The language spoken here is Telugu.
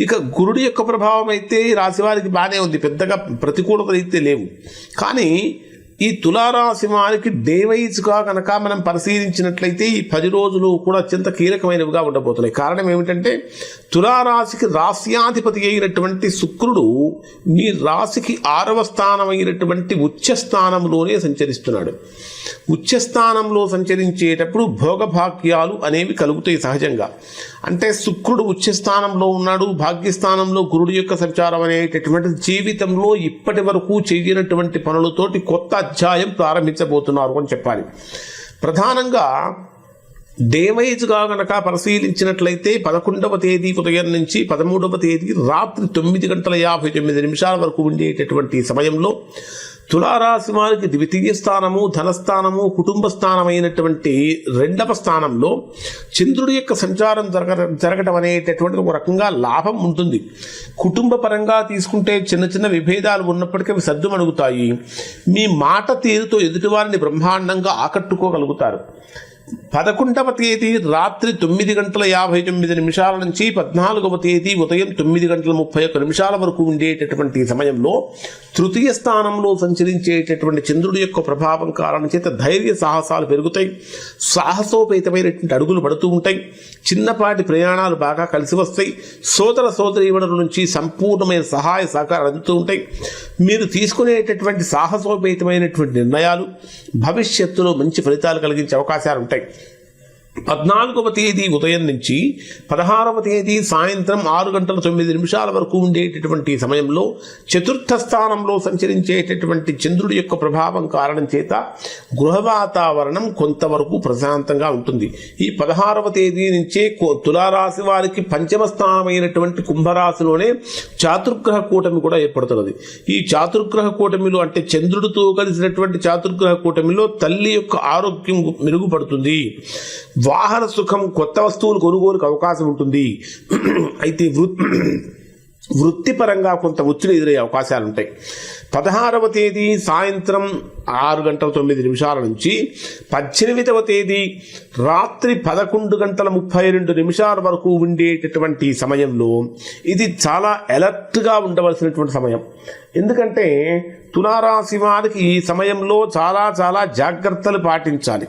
ఇక గురుడి యొక్క ప్రభావం అయితే రాశి వారికి బాగానే ఉంది, పెద్దగా ప్రతికూలతలు అయితే లేవు. కానీ ఈ తులారాశి వారికి డేవైజ్గా కనుక మనం పరిశీలించినట్లయితే ఈ 10 రోజులు కూడా అత్యంత కీలకమైనవిగా ఉండబోతున్నాయి. కారణం ఏమిటంటే తులారాశికి రాశ్యాధిపతి అయినటువంటి శుక్రుడు మీ రాశికి 6వ స్థానమైనటువంటి ఉచ్చస్థానంలోనే సంచరిస్తున్నాడు. ఉచ్చస్థానంలో సంచరించేటప్పుడు భోగభాగ్యాలు అనేవి కలుగుతాయి సహజంగా. అంటే శుక్రుడు ఉచ్చస్థానంలో ఉన్నాడు, భాగ్యస్థానంలో గురుడు యొక్క సంచారం అనేటటువంటి జీవితంలో ఇప్పటి వరకు చేయనటువంటి పనులతోటి కొత్త అధ్యాయం ప్రారంభించబోతున్నారు అని చెప్పాలి. ప్రధానంగా డేవైజ్గా గనక పరిశీలించినట్లయితే 11వ తేదీ ఉదయం నుంచి 13వ తేదీ రాత్రి 9:59 వరకు ఉండేటటువంటి సమయంలో తులారాశి వారికి ద్వితీయ స్థానము, ధనస్థానము, కుటుంబ స్థానమైనటువంటి 2వ స్థానంలో చంద్రుడి యొక్క సంచారం జరగడం అనేటటువంటి ఒక రకంగా లాభం ఉంటుంది. కుటుంబ పరంగా తీసుకుంటే చిన్న చిన్న విభేదాలు ఉన్నప్పటికీ అవి సద్దుమణుగుతాయి. మీ మాట తీరుతో ఎదుటివారిని బ్రహ్మాండంగా ఆకట్టుకోగలుగుతారు. 11వ తేదీ రాత్రి 9:59 నుంచి 14వ తేదీ ఉదయం 9:31 వరకు ఉండేటటువంటి సమయంలో తృతీయ స్థానంలో సంచరించేటటువంటి చంద్రుడి యొక్క ప్రభావం కారణం చేత ధైర్య సాహసాలు పెరుగుతాయి. సాహసోపేతమైనటువంటి అడుగులు పడుతూ ఉంటాయి. చిన్నపాటి ప్రయాణాలు బాగా కలిసి వస్తాయి. సోదర సోదరీమణుల నుంచి సంపూర్ణమైన సహాయ సహకారాలు అందుతూ ఉంటాయి. మీరు తీసుకునేటటువంటి సాహసోపేతమైనటువంటి నిర్ణయాలు భవిష్యత్తులో మంచి ఫలితాలు కలిగించే అవకాశాలు ఉంటాయి. 14వ తేదీ ఉదయం నుంచి 16వ తేదీ సాయంత్రం 6:09 వరకు ఉండేటటువంటి సమయంలో చతుర్థ స్థానంలో సంచరించేటటువంటి చంద్రుడి యొక్క ప్రభావం కారణం చేత గృహ వాతావరణం కొంతవరకు ప్రశాంతంగా ఉంటుంది. ఈ 16వ తేదీ నుంచే తులారాశి వారికి 5వ స్థానమైనటువంటి కుంభరాశిలోనే చాతుర్గ్రహ కూటమి కూడా ఏర్పడుతున్నది. ఈ చాతుర్గ్రహ కూటమిలో అంటే చంద్రుడితో కలిసినటువంటి చాతుర్గ్రహ కూటమిలో తల్లి యొక్క ఆరోగ్యం మెరుగుపడుతుంది. వాహన సుఖం, కొత్త వస్తువులు కొనుగోలుకు అవకాశం ఉంటుంది. అయితే వృత్తిపరంగా కొంత ఒత్తిడి ఎదురయ్యే అవకాశాలు ఉంటాయి. 16వ తేదీ సాయంత్రం 6:09 నుంచి 18వ తేదీ రాత్రి 11:32 వరకు ఉండేటటువంటి సమయంలో ఇది చాలా అలర్ట్గా ఉండవలసినటువంటి సమయం. ఎందుకంటే తులారాశి వారికి ఈ సమయంలో చాలా జాగ్రత్తలు పాటించాలి.